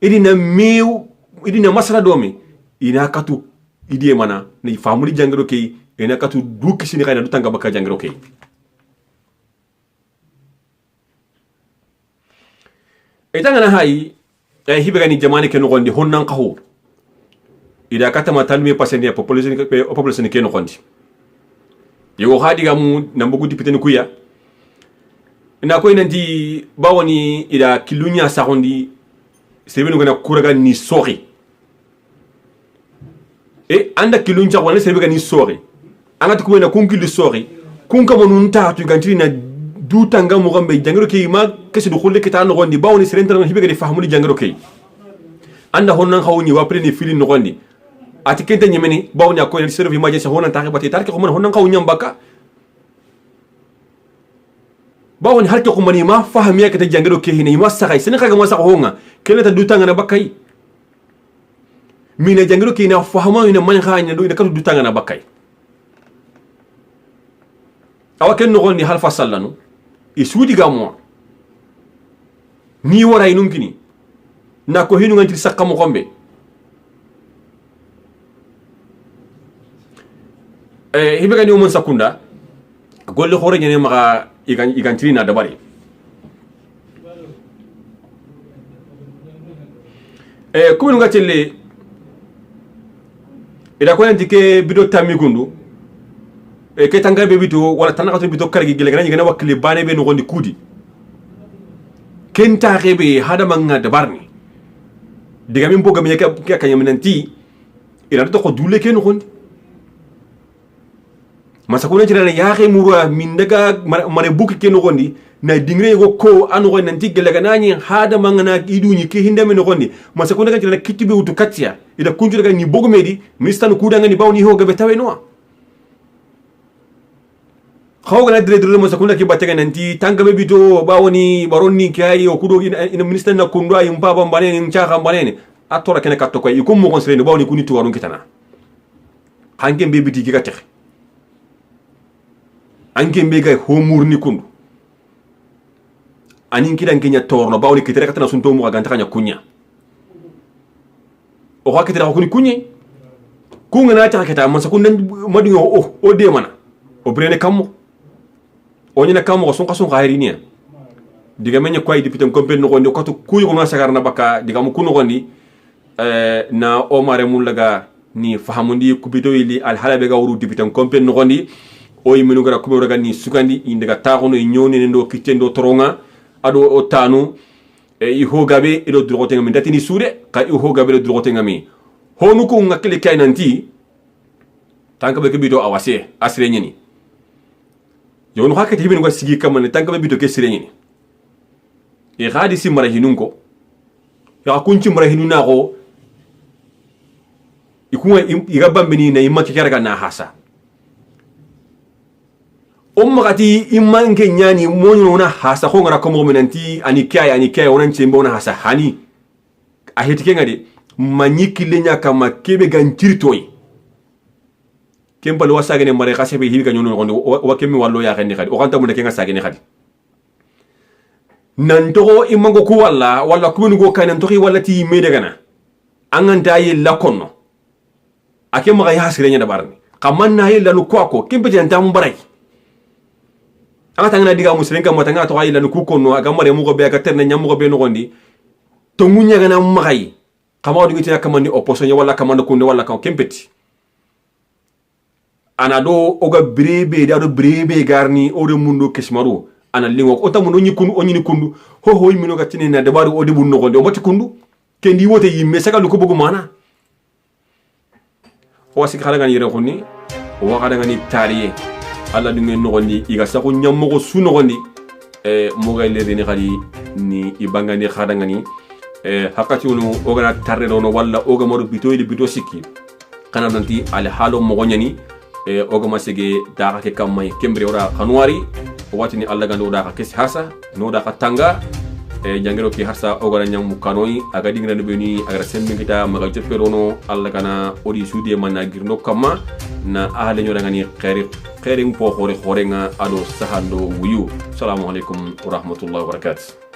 idina mew idina masala domi ina katu idie mana ni famuli jangiro kay ina katu du kisini xayna du tanga baka jangiro kay etangana hay hibe gani jamane ken gondi honnan qahu ida katama tanmi paseni population ken gondi yo hadi gamu nambugu dipite ni kuya ina ko inanti bawoni ida kilunya sagondi sebenu gana kuraga ni sori anda kilunya wala sebe gani sori angati ko na kunki lu sori kunka monunta tu gantri na du tanga mo gambe jangiro ke ma kesi du khulle ke tan gondi bawni serenta no hibe gadi fahmuli jangiro ke anda honnan hawni wa preni fili no gondi ati kenta nyemeni bawni akoy ni servi maje sa honan taxi bati tarke ko man honnan hawni mbaka bawni harke ko mani ma fahmiya ke ta jangiro ke hini ma saxay sen xaga ma sax honga kele ta du tanga na bakay mina jangiro ke na fahma ina man xanya do ina ka du tanga na bakay awaken no gondi halfa sallanu isudi gamo ni wara inunkini na ko hinu nganti sakka mo gombe hibe gani mon sakunda golle khore nyene maka igantri na dabari kuma nga telle ida ko nanti ke bido tamigundu ke tanga be bito wala tanaka to bito kargi gele gana ngana wakle bane be no gondi kudi kenta rebe hada manga dabarni diga min boga mi ke kanyam nanti ila to ko dule ke no gondi masakuna jira ya xe murwa min daga mare buki ke no gondi na dingre go ko anu go nanti gele gana ni hada manga na iduni ke hinde me no gondi masakuna jira kitibe utu katia ida kunjura ga ni bogo medi ministan kudanga ni bawni ho gabe tawe no khawga dire dire mo sakunda ki batega nanti tangabe bito bawoni baronni kai o kudo ina minister na kundo ay mpaba mbanene mchaka mbanene atora kene katto koy ikum mo konsere bawoni kuni tuwarun kitana hanke mbe biti ki gatek anke mbe gay homur ni kundu anin kidan kenya torno bawni kitere katana sunto mo ganta kanya kunya o hakitira ko kuni kunye kunga na ta kata man sakunda madingo o de mana o brene kammo o nyina kammo son kason khayri ni diga menye koy député ko ben no ko to kuy ko masakar na baka diga mo kuno gondi na o mare mun laga ni fahamundi kubito ili al halabe ga wuru député ko ben no gondi o yiminu gara kubo raga ni sukandi indiga taxono nyoni ndo kitendo toronga ado o tanu i hogabe ilo drogote ngami dati ni sude ka i hogabe ilo drogote ngami honu ko ngakle kay nanti tanka be bito awase asre nyini yonu hakati hibin ko sigi kamane tanka be bito ke sire nyini e gadi si mara hinunko ya kunci mara hinuna ko ikunga igabam bini na imma kikara na hasa makati imanke nyani monyo na hasa ko ngara ko mo menanti ani kaya onan chembo na hasa hani a hetike ngade manyiki lenya kama kebe gantiritoy kembal wasa gene mare khase be hilga nyono ngondo wa kemi wallo ya khandi khadi o kanta mun kenga sagene khadi nan to imango ku walla ku ngo kanan to walla ti mede gana anganta yi lakonno ake ma ya hasire nya da barni kamanna yi lanu ko kembe janta mbaray anga tangana diga muslim kam matanga to ayila nu kukono aga mare mu go be aga terne nyam go be no gondi to ngunya gana magay kama wadu gitina kama ni opposition wala kama no kunde wala kam kempeti ana do oga brebe da do brebe garni o de mundo kesmaru ana lingo o tamu no nyikunu o nyini kundu ho yimino ga tinina na debaru o de bunno gondi o mati kundu kendi wote yimme saka lu ko bugu mana o wasi khala ngani re khoni o wa kada ngani tariye alla dunge nogondi iga sako nyammo su nogondi mo gay le ni khali ni ibangani khadangani hakati wono ogana tarre no walla oga modo bito sikki kana nanti al halo mo gonyani oga masege daga ke kamay kembre ora khanwari watini alla gando daga kes hasa no daga tanga jangero ki harsa ogara nyam kanoi aga dingra ne beni aga sembe kita maga jopperono alla kana odi sudi manna girno kama na ahale nyoda ngani khairing po khore nga ado sahando wuyu assalamu alaikum wa rahmatullahi wa barakatuh